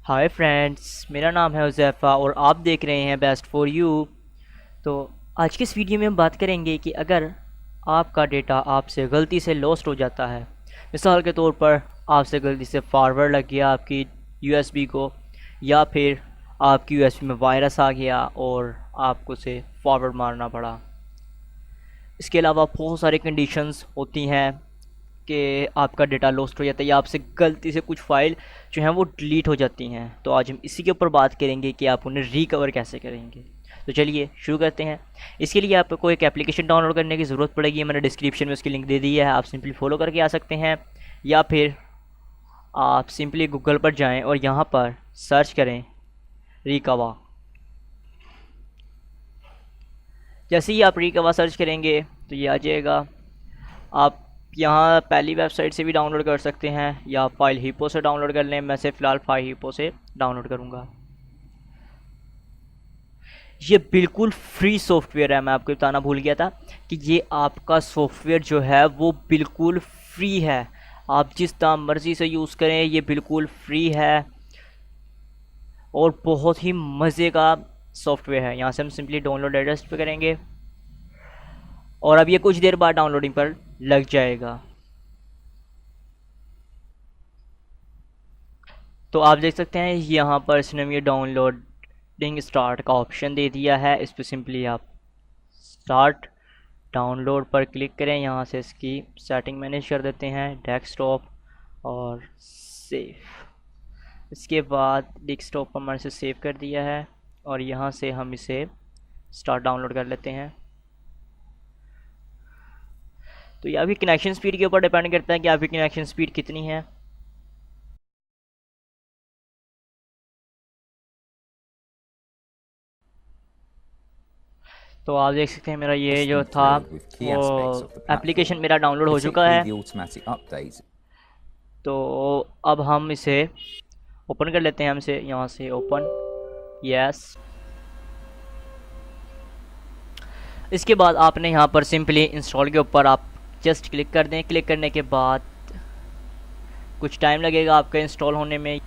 Hi friends, मेरा नाम है हुज़ैफ़ा और आप देख रहे हैं बेस्ट फॉर यू। तो आज की इस वीडियो में हम बात करेंगे कि अगर आपका डेटा आपसे गलती से लॉस्ट हो जाता है, मिसाल के तौर पर आपसे गलती से फारवर्ड लग गया आपकी यूएसबी को, या फिर आपकी यूएसबी में वायरस आ गया और आपको उसे फॉरवर्ड मारना पड़ा। इसके अलावा बहुत सारी कंडीशंस होती हैं कि आपका डेटा लॉस्ट हो जाता है या आपसे गलती से कुछ फ़ाइल जो हैं वो डिलीट हो जाती हैं। तो आज हम इसी के ऊपर बात करेंगे कि आप उन्हें रिकवर कैसे करेंगे। तो चलिए शुरू करते हैं। इसके लिए आपको एक एप्लीकेशन डाउनलोड करने की ज़रूरत पड़ेगी। मैंने डिस्क्रिप्शन में उसकी लिंक दे दी है, आप सिंपली फॉलो करके आ सकते हैं, या फिर आप सिंपली गूगल पर जाएँ और यहाँ पर सर्च करें रिकवा। जैसे ही आप रिकवा सर्च करेंगे तो ये आ जाएगा। आप यहाँ पहली वेबसाइट से भी डाउनलोड कर सकते हैं या फाइल हिप्पो से डाउनलोड कर लें। मैं से फ़िलहाल फाइल हिप्पो से डाउनलोड करूँगा। ये बिल्कुल फ्री सॉफ्टवेयर है। मैं आपको बताना भूल गया था कि ये आपका सॉफ्टवेयर जो है वो बिल्कुल फ्री है। आप जिस तरह मर्ज़ी से यूज़ करें, ये बिल्कुल फ्री है और बहुत ही मज़े का सॉफ्टवेयर है। यहाँ से हम सिंपली डाउनलोड एड्रेस पे करेंगे और अब ये कुछ देर बाद डाउनलोडिंग पर लग जाएगा। तो आप देख सकते हैं यहाँ पर इसने ये डाउनलोडिंग स्टार्ट का ऑप्शन दे दिया है। इस पर सिंपली आप स्टार्ट डाउनलोड पर क्लिक करें। यहाँ से इसकी सेटिंग मैनेज कर देते हैं, डेस्कटॉप और सेव। इसके बाद डेस्कटॉप पर मैंने इसे सेव कर दिया है और यहाँ से हम इसे स्टार्ट डाउनलोड कर लेते हैं। तो ये आपकी कनेक्शन स्पीड के ऊपर डिपेंड करता है कि आपकी कनेक्शन स्पीड कितनी है। तो आप देख सकते हैं मेरा ये जो था वो एप्लीकेशन मेरा डाउनलोड हो चुका है। तो अब हम इसे ओपन कर लेते हैं। हम इसे यहाँ से ओपन, यस। इसके बाद आपने यहाँ पर सिंपली इंस्टॉल के ऊपर आप जस्ट क्लिक कर दें। क्लिक करने के बाद कुछ टाइम लगेगा आपका इंस्टॉल होने में।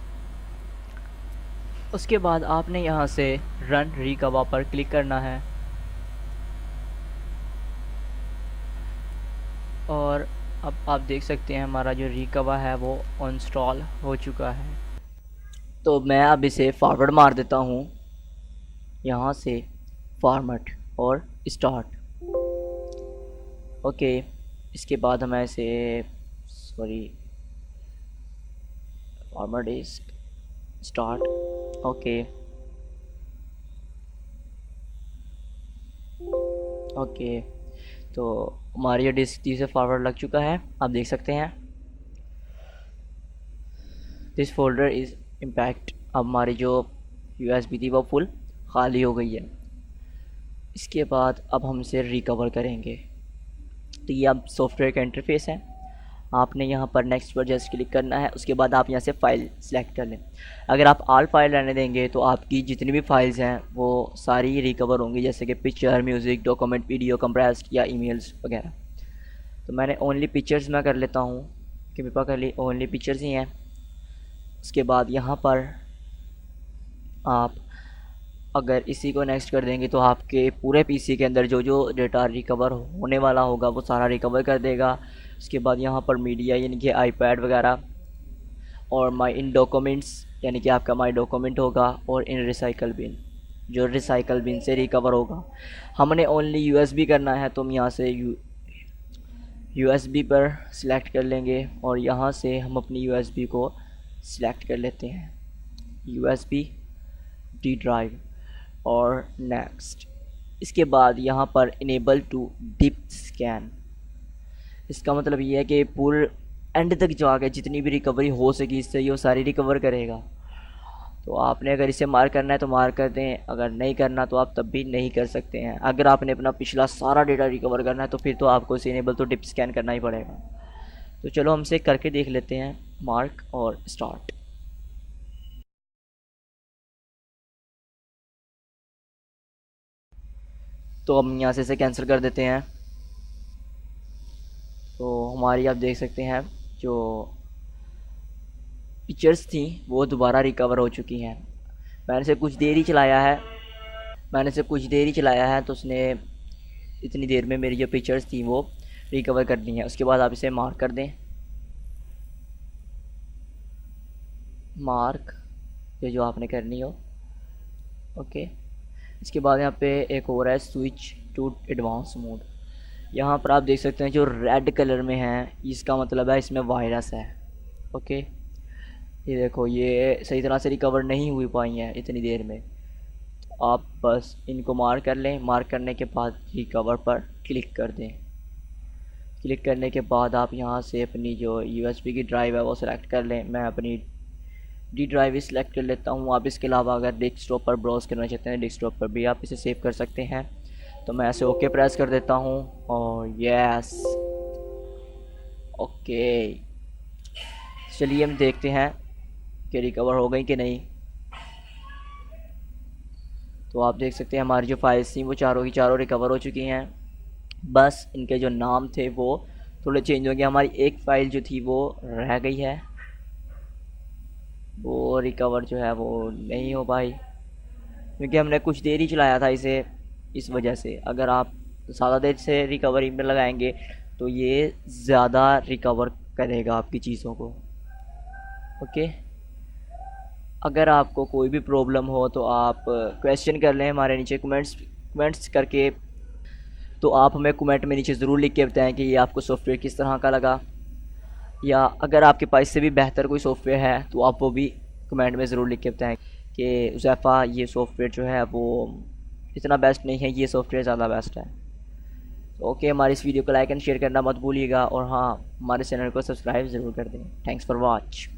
उसके बाद आपने यहाँ से रन रिकवा पर क्लिक करना है और अब आप देख सकते हैं हमारा जो रिकवा है वो इंस्टॉल हो चुका है। तो मैं अब इसे फॉरवर्ड मार देता हूँ यहाँ से, फॉर्मेट और स्टार्ट। ओके, इसके बाद हमें इसे sorry format is start. Okay okay, तो हमारी जो डिस्क थी से फॉरवर्ड लग चुका है, आप देख सकते हैं। This folder is impact. अब हमारी जो यूएसबी थी वो फुल खाली हो गई है। इसके बाद अब हम इसे रिकवर करेंगे। तो ये अब सॉफ्टवेयर का इंटरफेस है। आपने यहाँ पर नेक्स्ट पर जस्ट क्लिक करना है। उसके बाद आप यहाँ से फ़ाइल सेलेक्ट कर लें। अगर आप ऑल फाइल रहने देंगे तो आपकी जितनी भी फाइल्स हैं वो सारी रिकवर होंगी, जैसे कि picture, music, document, video, compressed या ईमेल्स वगैरह। तो मैंने ओनली पिक्चर्स में कर लेता हूँ कि मेरे पास ओनली पिक्चर्स ही हैं। उसके बाद यहाँ पर आप अगर इसी को नेक्स्ट कर देंगे तो आपके पूरे पीसी के अंदर जो जो डेटा रिकवर होने वाला होगा वो सारा रिकवर कर देगा। उसके बाद यहाँ पर मीडिया यानी कि आईपैड वगैरह, और माई इन डॉक्यूमेंट्स यानी कि आपका माई डॉक्यूमेंट होगा, और इन रिसाइकल बिन जो रिसाइकल बिन से रिकवर होगा। हमने ओनली यूएसबी करना है तो हम यहाँ से यूएसबी पर सिलेक्ट कर लेंगे और यहाँ से हम अपनी यूएसबी को सिलेक्ट कर लेते हैं, यूएसबी डी ड्राइव, और नेक्स्ट। इसके बाद यहाँ पर इनेबल टू डिप स्कैन। इसका मतलब ये है कि पूरे एंड तक जाके जितनी भी रिकवरी हो सकी इससे ये सारी रिकवर करेगा। तो आपने अगर इसे मार्क करना है तो मार्क कर दें, अगर नहीं करना तो आप तब भी नहीं कर सकते हैं। अगर आपने अपना पिछला सारा डेटा रिकवर करना है तो फिर तो आपको इसे इनेबल टू डिप स्कैन करना ही पड़ेगा। तो चलो हम इसे करके देख लेते हैं, मार्क और स्टार्ट। तो हम यहाँ से इसे कैंसिल कर देते हैं। तो हमारी आप देख सकते हैं जो पिक्चर्स थी वो दोबारा रिकवर हो चुकी हैं। मैंने से कुछ देर ही चलाया है तो उसने इतनी देर में मेरी जो पिक्चर्स थी वो रिकवर कर ली हैं। उसके बाद आप इसे मार्क कर दें, मार्क जो आपने करनी हो। ओके, इसके बाद यहाँ पे एक और है स्विच टू एडवांस मोड। यहाँ पर आप देख सकते हैं जो रेड कलर में है इसका मतलब है इसमें वायरस है। ओके, ये देखो ये सही तरह से रिकवर नहीं हुई पाई हैं इतनी देर में। आप बस इनको मार्क कर लें, मार्क करने के बाद रिकवर पर क्लिक कर दें। क्लिक करने के बाद आप यहाँ से अपनी जो यूएसबी की ड्राइव है वो सिलेक्ट कर लें। मैं अपनी डी ड्राइव सिलेक्ट कर लेता हूँ। आप इसके अलावा अगर डेस्कटॉप पर ब्राउज़ करना चाहते हैं डेस्कटॉप पर भी आप इसे सेव कर सकते हैं। तो मैं ऐसे ओके प्रेस कर देता हूँ और यस ओके। चलिए हम देखते हैं कि रिकवर हो गई कि नहीं। तो आप देख सकते हैं हमारी जो फाइल्स थी वो चारों की चारों रिकवर हो चुकी हैं। बस इनके जो नाम थे वो थोड़े चेंज हो गए। हमारी एक फ़ाइल जो थी वो रह गई है, वो रिकवर जो है वो नहीं हो पाई क्योंकि हमने कुछ देर ही चलाया था इसे। इस वजह से अगर आप ज़्यादा देर से रिकवरी में लगाएंगे तो ये ज़्यादा रिकवर करेगा आपकी चीज़ों को। ओके, अगर आपको कोई भी प्रॉब्लम हो तो आप क्वेश्चन कर लें हमारे नीचे कमेंट्स करके। तो आप हमें कमेंट में नीचे ज़रूर लिख के बताएं कि ये आपको सॉफ्टवेयर किस तरह का लगा, या अगर आपके पास से भी बेहतर कोई सॉफ्टवेयर है तो आप वो भी कमेंट में ज़रूर लिख के बताएं कि उज़ैफ़ा ये सॉफ्टवेयर जो है वो इतना बेस्ट नहीं है, ये सॉफ्टवेयर ज़्यादा बेस्ट है। तो ओके, हमारी इस वीडियो को लाइक एंड शेयर करना मत भूलिएगा और हाँ, हमारे चैनल को सब्सक्राइब ज़रूर कर दें। Thanks for watch.